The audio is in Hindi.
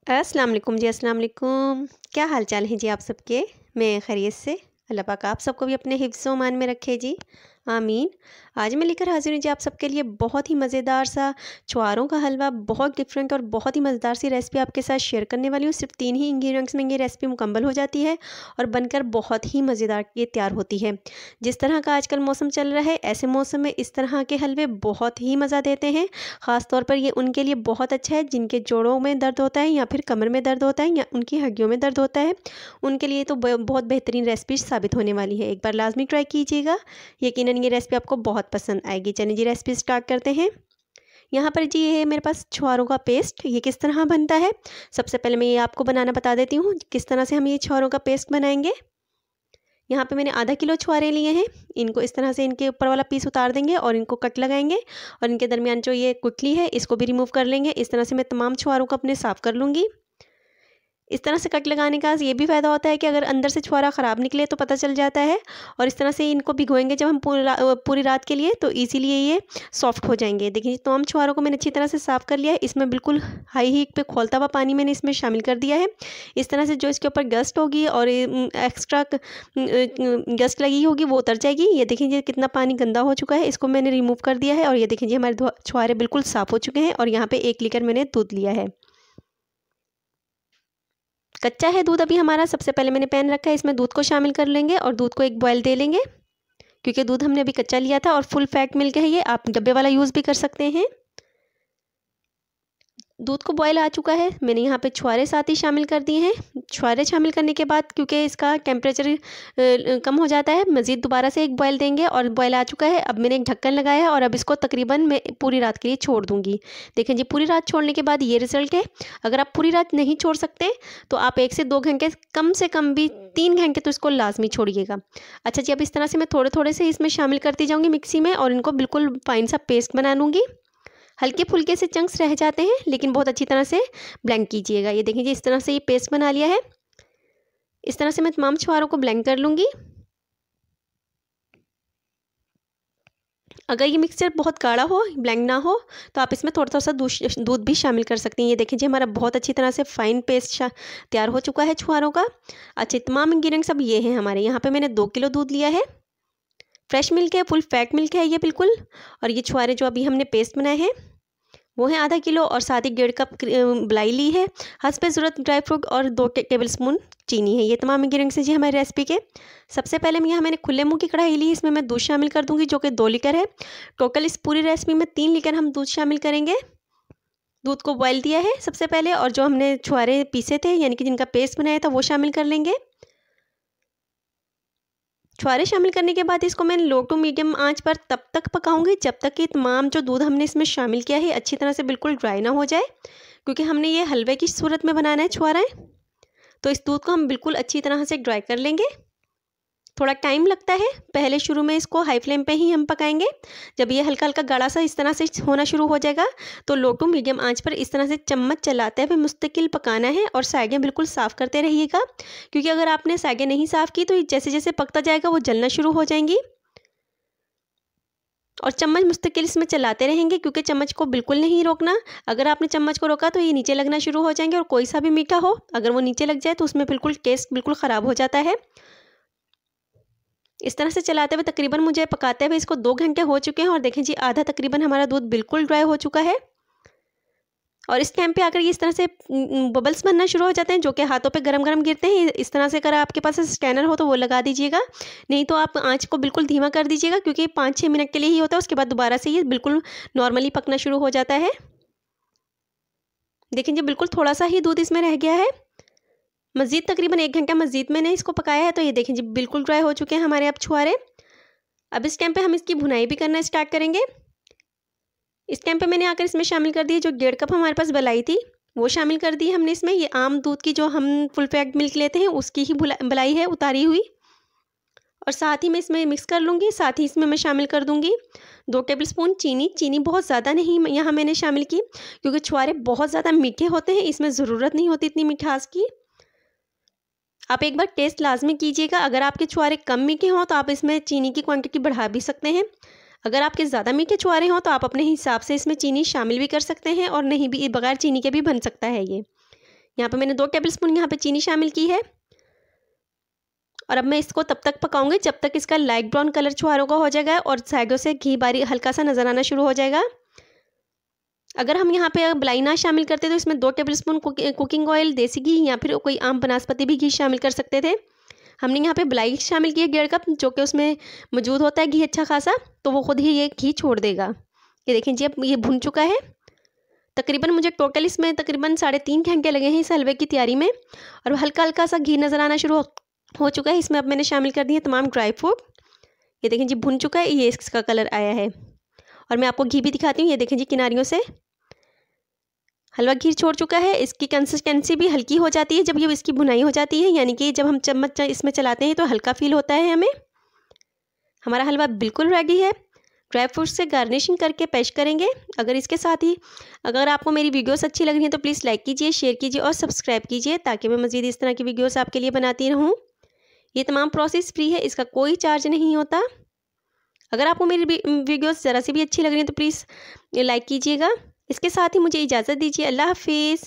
अस्सलाम वालेकुम जी, अस्सलाम वालेकुम। क्या हाल चाल है जी आप सबके? मैं खैरियत से। अल्लाह पाक आप सबको भी अपने हिफ्ज़ व अमान में रखे जी, आमीन। आज मैं लेकर हाज़िर हूँ जी आप सबके लिए बहुत ही मज़ेदार सा छुआरों का हलवा, बहुत डिफरेंट और बहुत ही मज़ेदार सी रेसिपी आपके साथ शेयर करने वाली हूँ। सिर्फ 3 ही इंग्रीडियंट्स में ये रेसिपी मुकम्मल हो जाती है और बनकर बहुत ही मज़ेदार ये तैयार होती है। जिस तरह का आजकल मौसम चल रहा है, ऐसे मौसम में इस तरह के हलवे बहुत ही मज़ा देते हैं। ख़ास तौर पर ये उनके लिए बहुत अच्छा है जिनके जोड़ों में दर्द होता है या फिर कमर में दर्द होता है या उनकी हड्डियों में दर्द होता है। उनके लिए तो बहुत बेहतरीन रेसिपी साबित होने वाली है। एक बार लाज़मी ट्राई कीजिएगा, यकीनन ये रेसिपी आपको बहुत पसंद आएगी। चलिए जी रेसिपी स्टार्ट करते हैं। यहाँ पर जी ये है मेरे पास छुआरों का पेस्ट। ये किस तरह बनता है, सबसे पहले मैं ये आपको बनाना बता देती हूँ किस तरह से हम ये छुआरों का पेस्ट बनाएंगे। यहाँ पे मैंने आधा किलो छुआरे लिए हैं। इनको इस तरह से इनके ऊपर वाला पीस उतार देंगे और इनको कट लगाएंगे और इनके दरमियान जो ये गुठली है इसको भी रिमूव कर लेंगे। इस तरह से मैं तमाम छुआरों को अपने साफ़ कर लूँगी। इस तरह से कट लगाने का ये भी फ़ायदा होता है कि अगर अंदर से छुआरा ख़राब निकले तो पता चल जाता है, और इस तरह से इनको भिगोएंगे जब हम पूरी रात के लिए तो इजीली ये सॉफ्ट हो जाएंगे। देखिए तमाम छुआरों को मैंने अच्छी तरह से साफ़ कर लिया है। इसमें बिल्कुल हाई हीट पे खौलता हुआ पानी मैंने इसमें शामिल कर दिया है। इस तरह से जो इसके ऊपर गस्ट होगी और एक्स्ट्रा गस्ट लगी होगी वो उतर जाएगी। ये देखिए ये कितना पानी गंदा हो चुका है, इसको मैंने रिमूव कर दिया है। और ये देखिए हमारे छुआरे बिल्कुल साफ़ हो चुके हैं। और यहाँ पर 1 लीटर मैंने दूध लिया है। कच्चा है दूध अभी हमारा। सबसे पहले मैंने पैन रखा है, इसमें दूध को शामिल कर लेंगे और दूध को एक बॉयल दे लेंगे, क्योंकि दूध हमने अभी कच्चा लिया था और फुल फैट मिल्क है ये। आप डब्बे वाला यूज़ भी कर सकते हैं। दूध को बॉयल आ चुका है, मैंने यहाँ पे छुआरे साथ ही शामिल कर दिए हैं। छुआरे शामिल करने के बाद क्योंकि इसका टेम्परेचर कम हो जाता है, मज़ीद दोबारा से एक बॉयल देंगे। और बॉयल आ चुका है, अब मैंने एक ढक्कन लगाया है और अब इसको तकरीबन मैं पूरी रात के लिए छोड़ दूँगी। देखें जी पूरी रात छोड़ने के बाद ये रिज़ल्ट है। अगर आप पूरी रात नहीं छोड़ सकते तो आप 1 से 2 घंटे, कम से कम भी 3 घंटे तो इसको लाजमी छोड़िएगा। अच्छा जी, अब इस तरह से मैं थोड़े थोड़े से इसमें शामिल करती जाऊँगी मिक्सी में और इनको बिल्कुल फाइन सा पेस्ट बना लूँगी। हल्के फुल्के से चंक्स रह जाते हैं लेकिन बहुत अच्छी तरह से ब्लेंड कीजिएगा। ये देखिए जी इस तरह से ये पेस्ट बना लिया है। इस तरह से मैं तमाम छुआरों को ब्लेंड कर लूँगी। अगर ये मिक्सचर बहुत गाढ़ा हो, ब्लेंड ना हो, तो आप इसमें थोड़ा सा दूध भी शामिल कर सकती हैं। ये देखिए जी हमारा बहुत अच्छी तरह से फाइन पेस्ट तैयार हो चुका है छुआरों का। अच्छा, तमाम इंग्रेडिएंट्स अब ये हैं हमारे। यहाँ पे मैंने 2 किलो दूध लिया है। फ्रेश मिल्क है, फुल फैट मिल्क है ये बिल्कुल। और ये छुआरे जो अभी हमने पेस्ट बनाए हैं वो है आधा किलो, और साथ ही 1.5 कप मलाई ली है। हस्बे ज़रूरत ड्राई फ्रूट और 2 टेबल स्पून चीनी है। ये तमाम इंग्रेडिएंट्स हैं जी हमारी रेसिपी के। सबसे पहले मैं यहाँ मैंने खुले मुँह की कढ़ाई ली, इसमें मैं दूध शामिल कर दूँगी जो कि 2 लीटर है। टोटल इस पूरी रेसिपी में 3 लीटर हम दूध शामिल करेंगे। दूध को बॉयल दिया है सबसे पहले, और जो हमने छुआरे पीसे थे यानी कि जिनका पेस्ट बनाया था वो शामिल कर लेंगे। छुआरे शामिल करने के बाद इसको मैं लो टू मीडियम आंच पर तब तक पकाऊंगी जब तक कि तमाम जो दूध हमने इसमें शामिल किया है अच्छी तरह से बिल्कुल ड्राई ना हो जाए, क्योंकि हमने ये हलवे की सूरत में बनाना है छुआरा। तो इस दूध को हम बिल्कुल अच्छी तरह से ड्राई कर लेंगे। थोड़ा टाइम लगता है, पहले शुरू में इसको हाई फ्लेम पे ही हम पकाएंगे। जब ये हल्का हल्का गाढ़ा सा इस तरह से होना शुरू हो जाएगा तो लो टू मीडियम आंच पर इस तरह से चम्मच चलाते हुए मुस्तकिल पकाना है, और साइडें बिल्कुल साफ़ करते रहिएगा, क्योंकि अगर आपने साइडें नहीं साफ़ की तो जैसे जैसे पकता जाएगा वो जलना शुरू हो जाएंगी। और चम्मच मुस्तकिल इसमें चलाते रहेंगे, क्योंकि चम्मच को बिल्कुल नहीं रोकना। अगर आपने चम्मच को रोका तो ये नीचे लगना शुरू हो जाएंगे, और कोई सा भी मीठा हो अगर वो नीचे लग जाए तो उसमें बिल्कुल टेस्ट बिल्कुल ख़राब हो जाता है। इस तरह से चलाते हुए तकरीबन मुझे पकाते हुए इसको 2 घंटे हो चुके हैं, और देखें जी आधा तकरीबन हमारा दूध बिल्कुल ड्राई हो चुका है। और इस टाइम पे आकर ये इस तरह से बबल्स बनना शुरू हो जाते हैं जो कि हाथों पे गरम गरम गिरते हैं। इस तरह से अगर आपके पास स्कैनर हो तो वो लगा दीजिएगा, नहीं तो आप आंच को बिल्कुल धीमा कर दीजिएगा, क्योंकि 5-6 मिनट के लिए ही होता है। उसके बाद दोबारा से ये बिल्कुल नॉर्मली पकना शुरू हो जाता है। देखें जी बिल्कुल थोड़ा सा ही दूध इसमें रह गया है। मज़ीद तकरीबन 1 घंटा मज़ीद मैंने इसको पकाया है। तो ये देखें जी बिल्कुल ड्राई हो चुके हैं हमारे अब छुआरे। अब इस टाइम पे हम इसकी भुनाई भी करना स्टार्ट करेंगे। इस टाइम पे मैंने आकर इसमें शामिल कर दी जो 1.5 कप हमारे पास मलाई थी वो शामिल कर दी हमने इसमें। ये आम दूध की जो हम फुल फैट मिल्क लेते हैं उसकी ही मलाई है उतारी हुई, और साथ ही मैं इसमें मिक्स कर लूँगी। साथ ही इसमें मैं शामिल कर दूँगी 2 टेबल स्पून चीनी। चीनी बहुत ज़्यादा नहीं यहाँ मैंने शामिल की, क्योंकि छुआरे बहुत ज़्यादा मीठे होते हैं, इसमें ज़रूरत नहीं होती इतनी मिठास की। आप एक बार टेस्ट लाजमी कीजिएगा। अगर आपके छुआरे कम मीठे हों तो आप इसमें चीनी की क्वांटिटी बढ़ा भी सकते हैं। अगर आपके ज़्यादा मीठे छुआरे हों तो आप अपने हिसाब से इसमें चीनी शामिल भी कर सकते हैं, और नहीं भी बगैर चीनी के भी बन सकता है ये। यहाँ पे मैंने 2 टेबलस्पून यहाँ पे चीनी शामिल की है। और अब मैं इसको तब तक पकाऊंगी जब तक इसका लाइट ब्राउन कलर छुहारों का हो जाएगा और साइडों से घी बारी हल्का सा नज़र आना शुरू हो जाएगा। अगर हम यहाँ पे बलाइना शामिल करते तो इसमें 2 टेबलस्पून कुकिंग ऑयल, देसी घी या फिर कोई आम बनास्पति भी घी शामिल कर सकते थे। हमने यहाँ पे बलाई शामिल की है 1.5 कप, जो कि उसमें मौजूद होता है घी अच्छा खासा, तो वो खुद ही ये घी छोड़ देगा। ये देखें जी, अब ये भुन चुका है। तकरीबन मुझे टोटल इसमें तकरीबन 3.5 घंटे लगे हैं इस हलवे की तैयारी में। और हल्का हल्का सा घी नज़र आना शुरू हो चुका है। इसमें अब मैंने शामिल कर दिए तमाम ड्राई फ्रूट। ये देखें जी, भुन चुका है, ये इसका कलर आया है। और मैं आपको घी भी दिखाती हूँ। ये देखें जी, किनारियों से हलवा घी छोड़ चुका है। इसकी कंसिस्टेंसी भी हल्की हो जाती है जब ये इसकी भुनाई हो जाती है, यानी कि जब हम चम्मच इसमें चलाते हैं तो हल्का फील होता है हमें। हमारा हलवा बिल्कुल रेडी है। ड्राई फ्रूट से गार्निशिंग करके पेश करेंगे। अगर इसके साथ ही अगर आपको मेरी वीडियोस अच्छी लग रही हैं तो प्लीज़ लाइक कीजिए, शेयर कीजिए और सब्सक्राइब कीजिए, ताकि मैं मज़ीद इस तरह की वीडियोस आपके लिए बनाती रहूँ। ये तमाम प्रोसेस फ्री है, इसका कोई चार्ज नहीं होता। अगर आपको मेरी वीडियोस ज़रा सी भी अच्छी लग रही हैं तो प्लीज़ लाइक कीजिएगा। इसके साथ ही मुझे इजाज़त दीजिए। अल्लाह हाफिज़।